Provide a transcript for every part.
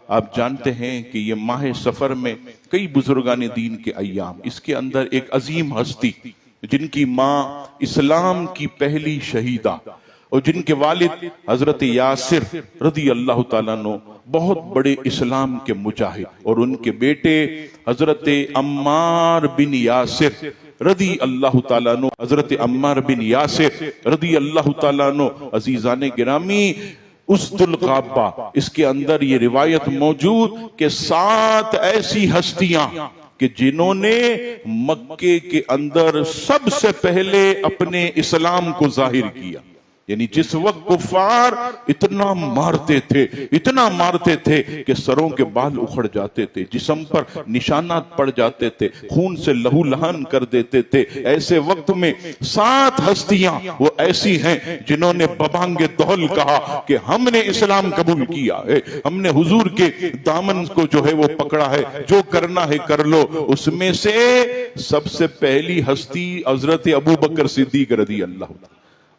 आप जानते हैं कि ये माह सफर में कई बुजुर्गान दीन के अय्याम, इसके अंदर एक अजीम हस्ती जिनकी माँ इस्लाम की पहली शहीदा और जिनके वालिद हजरत यासिर रदी अल्लाह ताला अन्हु बहुत बड़े इस्लाम के मुजाहिद, और उनके बेटे हजरत अम्मार बिन यासिर रदी अल्लाह ताला अन्हु, हजरत अम्मार बिन यासिर रदी अल्लाह ताला अन्हु अजीजाने गिरामी, उस दुल्काबा इसके अंदर ये रिवायत मौजूद कि 7 ऐसी हस्तियां कि जिन्होंने मक्के के अंदर सबसे पहले अपने इस्लाम को जाहिर किया। यानी जिस वक्त कुफार इतना मारते थे कि सरों के बाल उखड़ जाते थे, जिस्म पर निशानात पड़ जाते थे, खून से लहूलहान कर देते थे, ऐसे वक्त में 7 हस्तियां वो ऐसी हैं जिन्होंने बबांगे दौल कहा कि हमने इस्लाम कबूल किया है, हमने हुजूर के दामन को जो है वो पकड़ा है, जो करना है कर लो। उसमें से सबसे पहली हस्ती हजरत अबू बकर सिद्दीक रज़ी अल्लाह,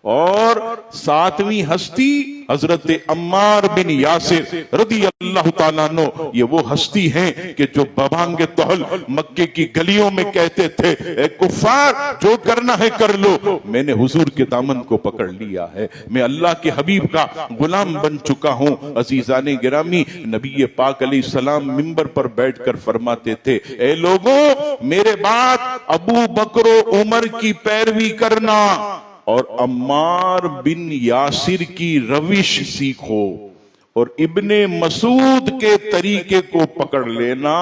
और 7वीं हस्ती हजरत अम्मार बिन यासिर रदी अल्लाह ताला अन्हु। ये वो हस्ती हैं कि जो बबांगे तौल मक्के की गलियों में कहते थे, ए कुफार जो करना है कर लो, मैंने हुजूर के दामन को पकड़ लिया है, मैं अल्लाह के हबीब का गुलाम बन चुका हूं। अजीजाने गिरामी, नबी पाक अलैहिस्सलाम मिंबर पर बैठकर फरमाते थे, ए लोगों मेरे बाद अबू बकर उमर की पैरवी करना और अम्मार बिन यासिर की रविश सीखो और इब्ने मसूद के तरीके को पकड़ लेना,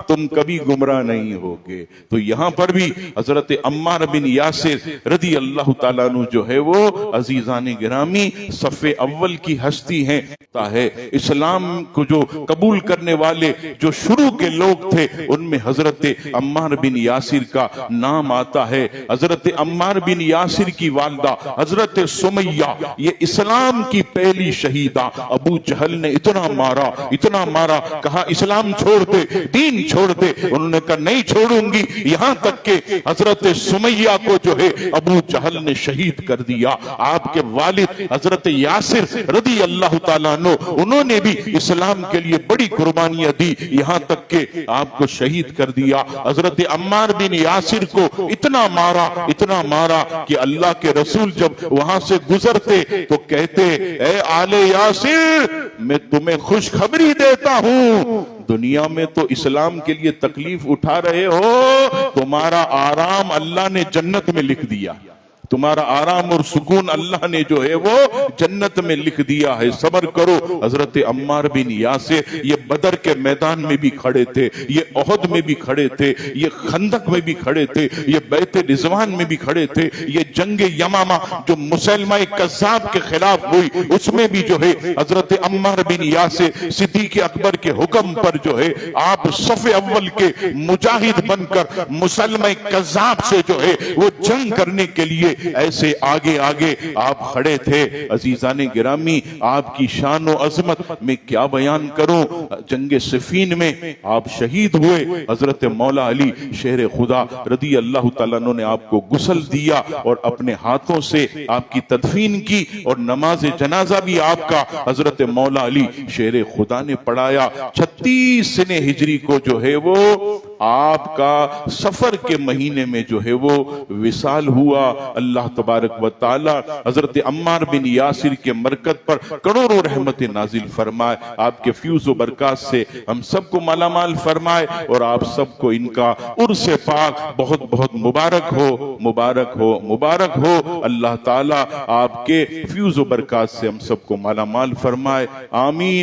तुम कभी गुमराह नहीं होगे। तो यहां पर भी हजरत अम्मार बिन यासिर रदी अल्लाह ताला अन्हु जो है वो अजीजान गिरामी सफ़े अव्वल की हस्ती हैं। इस्लाम को जो कबूल करने वाले जो शुरू के लोग थे उनमें हजरत अम्मार बिन यासिर का नाम आता है। हजरत अम्मार बिन यासिर की वालदा हजरत सुमैया, ये इस्लाम की पहली शहीदा। अबू जहल ने इतना मारा, कहा इस्लाम छोड़ दे, दीन छोड़ दे। उन्होंने कहा नहीं छोड़ूंगी, यहां तक के हजरत सुमैया को जो है अबू जहल ने शहीद कर दिया। आपके वालिद हजरत यासिर रदी अल्लाह ताला अन्हु, उन्होंने भी इस्लाम के लिए बड़ी कुर्बानियां दी, यहां तक के आपको शहीद कर दिया। हजरत अम्मार बिन यासिर को इतना मारा कि अल्लाह के रसूल जब वहां से गुजरते तो कहते, ए आले यासिर मैं तुम्हें खुशखबरी देता हूं, दुनिया में तो इस्लाम के लिए तकलीफ उठा रहे हो, तुम्हारा आराम अल्लाह ने जन्नत में लिख दिया, तुम्हारा आराम और सुकून अल्लाह ने जो है वो जन्नत में लिख दिया है, सब्र करो। हजरत अम्मार बिन यासिर ये बदर के मैदान में भी खड़े थे, ये ओहद में भी खड़े थे, ये खंदक में भी खड़े थे, ये बैत रिजवान में भी खड़े थे, ये जंग यमामा जो मुसलमा कज़्ज़ाब के खिलाफ हुई उसमें भी जो है हजरत अम्मार बिन यासिर सिद्दीक अकबर के हुक्म पर जो है आप सफ़े अव्वल के मुजाहिद बनकर मुसलमा कज़्ज़ाब से जो है वो जंग करने के लिए ऐसे आगे आप खड़े थे। अजीजाने गिरामी, आपकी शान और अजमत में क्या बयान करूं। जंगे सिफीन में आप शहीद हुए, हजरत मौला अली शेर खुदा रदी अल्लाह ताला अन्हु ने आपको गुस्ल दिया और अपने हाथों से आपकी तदफीन की, और नमाज जनाजा भी आपका हजरत मौला अली शेर खुदा ने पढ़ाया। 36 सने हिजरी को जो है वो आपका सफर के महीने में जो है वो विसाल हुआ। अल्लाह तबारक व तआला हजरत अम्मार बिन यासिर के मरकत पर करोड़ों रहमत नाजिल फरमाए, आपके फ्यूज व बरकत से हम सबको मालामाल फरमाए, और आप सबको इनका उर्स पाक बहुत बहुत मुबारक हो। अल्लाह ताला आपके फ्यूज व बरकत से हम सबको मालामाल फरमाए, आमीन।